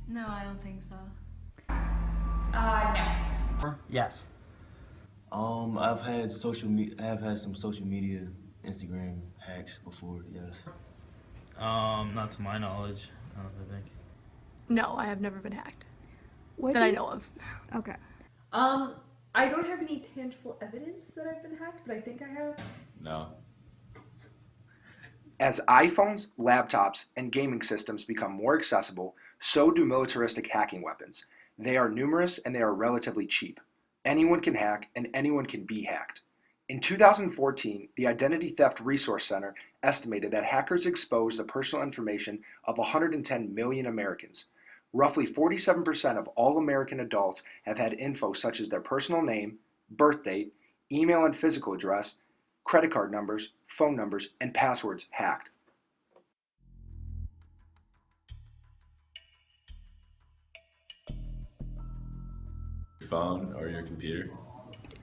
No, I don't think so. No. Yes. I've had I have had some social media, Instagram hacks before. Yes. Not to my knowledge, I don't think. No, I have never been hacked. What that do I you- know of. Okay. I don't have any tangible evidence that I've been hacked, but I think I have. No. As iPhones, laptops, and gaming systems become more accessible, so do militaristic hacking weapons. They are numerous and they are relatively cheap. Anyone can hack and anyone can be hacked. In 2014, the Identity Theft Resource Center estimated that hackers exposed the personal information of 110 million Americans. Roughly 47% of all American adults have had info such as their personal name, birth date, email and physical address, credit card numbers, phone numbers, and passwords hacked. Your phone or your computer?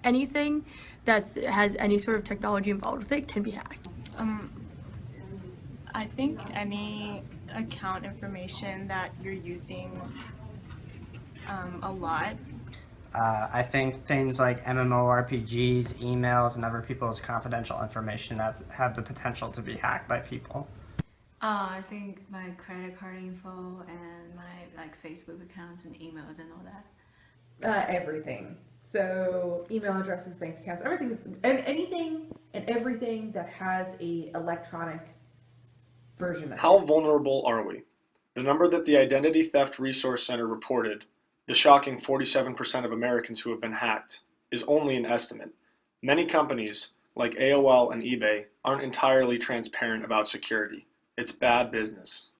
Anything that has any sort of technology involved with it can be hacked. I think any account information that you're using a lot. I think things like MMORPGs, emails, and other people's confidential information have the potential to be hacked by people. I think my credit card info and my Facebook accounts and emails and all that. Everything. So email addresses, bank accounts, anything and everything that has a electronic version of How it. vulnerable are we? The number that the Identity Theft Resource Center reported, the shocking 47% of Americans who have been hacked, is only an estimate. Many companies, like AOL and eBay, aren't entirely transparent about security. It's bad business.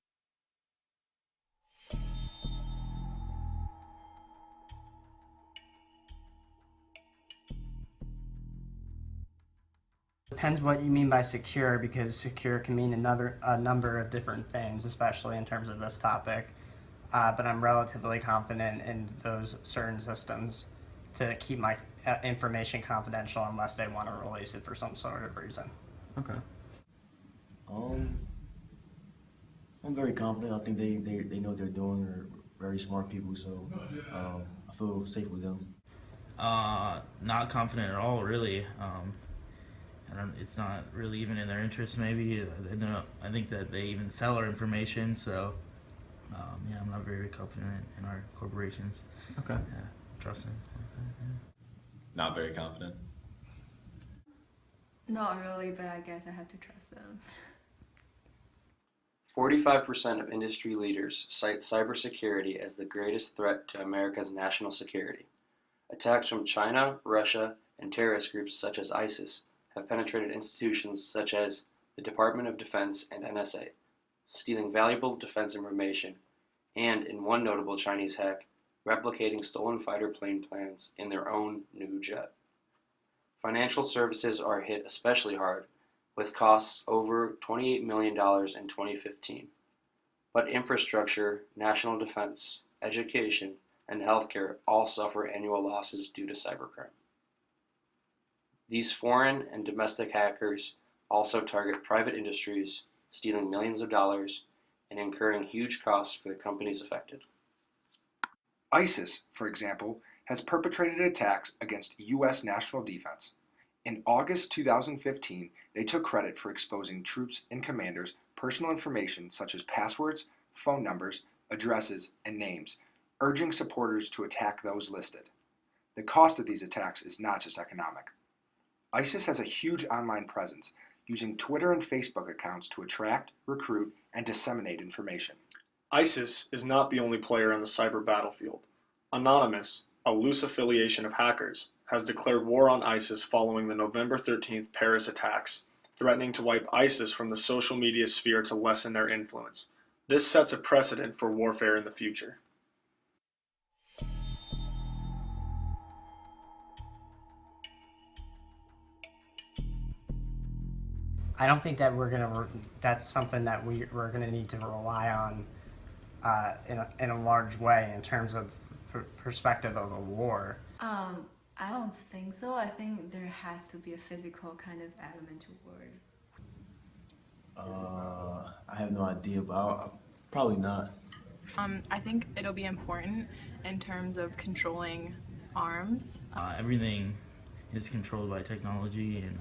Depends what you mean by secure, because secure can mean a number of different things, especially in terms of this topic. But I'm relatively confident in those certain systems to keep my information confidential unless they want to release it for some sort of reason. Okay. I'm very confident. I think they know what they're doing. They're very smart people, so I feel safe with them. Not confident at all, really. It's not really even in their interest, maybe. I think that they even sell our information, so yeah, I'm not very confident in our corporations. Okay. Yeah, trust them. Yeah. Not very confident. Not really, but I guess I have to trust them. 45% of industry leaders cite cybersecurity as the greatest threat to America's national security. Attacks from China, Russia, and terrorist groups such as ISIS have penetrated institutions such as the Department of Defense and NSA, stealing valuable defense information, and, in one notable Chinese hack, replicating stolen fighter plane plans in their own new jet. Financial services are hit especially hard, with costs over $28 million in 2015. But infrastructure, national defense, education, and healthcare all suffer annual losses due to cybercrime. These foreign and domestic hackers also target private industries, stealing millions of dollars and incurring huge costs for the companies affected. ISIS, for example, has perpetrated attacks against U.S. national defense. In August 2015, they took credit for exposing troops and commanders' personal information such as passwords, phone numbers, addresses, and names, urging supporters to attack those listed. The cost of these attacks is not just economic. ISIS has a huge online presence, using Twitter and Facebook accounts to attract, recruit, and disseminate information. ISIS is not the only player on the cyber battlefield. Anonymous, a loose affiliation of hackers, has declared war on ISIS following the November 13th Paris attacks, threatening to wipe ISIS from the social media sphere to lessen their influence. This sets a precedent for warfare in the future. I don't think that that's something that we're gonna need to rely on in a large way in terms of perspective of a war. I don't think so. I think there has to be a physical kind of element to war. I have no idea, but probably not. I think it'll be important in terms of controlling arms. Everything is controlled by technology, and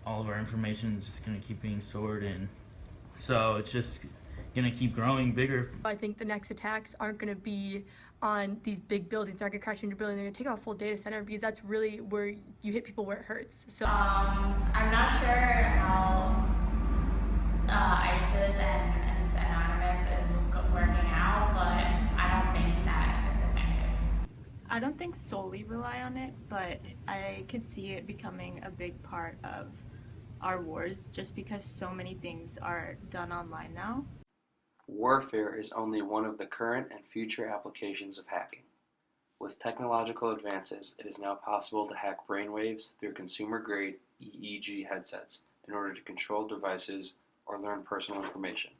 all of our information is just going to keep being stored, and so it's just going to keep growing bigger. I think the next attacks aren't going to be on these big buildings, aren't going to crash into a building, they're going to take out a full data center, because that's really where you hit people where it hurts. So I'm not sure how ISIS and Anonymous is working out, but I don't think that is effective. I don't think solely rely on it, but I could see it becoming a big part of our wars just because so many things are done online now. Warfare is only one of the current and future applications of hacking. With technological advances, it is now possible to hack brainwaves through consumer-grade EEG headsets in order to control devices or learn personal information,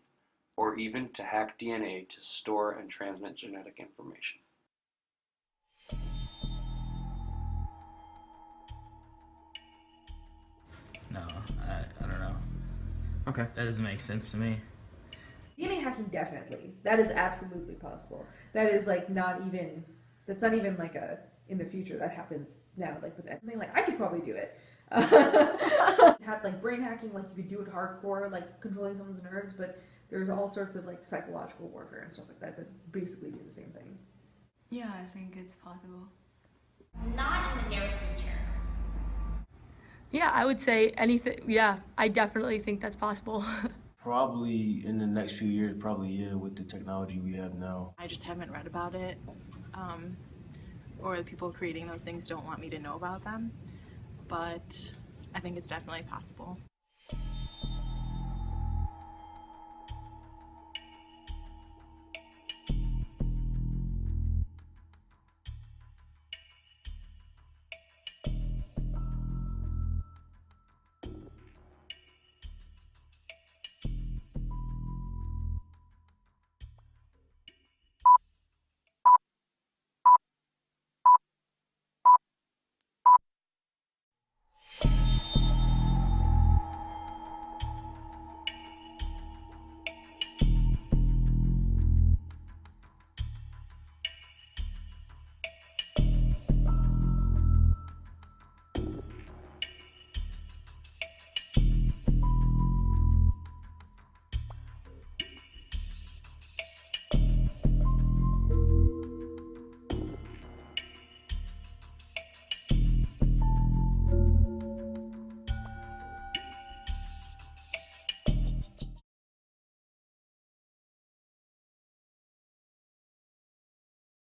or even to hack DNA to store and transmit genetic information. No, I don't know. Okay. That doesn't make sense to me. DNA hacking, definitely. That is absolutely possible. That is like that's not even like a in the future. That happens now. Like with anything, like I could probably do it. Have like brain hacking, like you could do it hardcore, like controlling someone's nerves, but there's all sorts of like psychological warfare and stuff like that that basically do the same thing. Yeah, I think it's possible. Not in the near future. yeah, I would say anything. Yeah, I definitely think that's possible. Probably in the next few years, probably, yeah, with the technology we have now. I just haven't read about it, or the people creating those things don't want me to know about them, but I think it's definitely possible.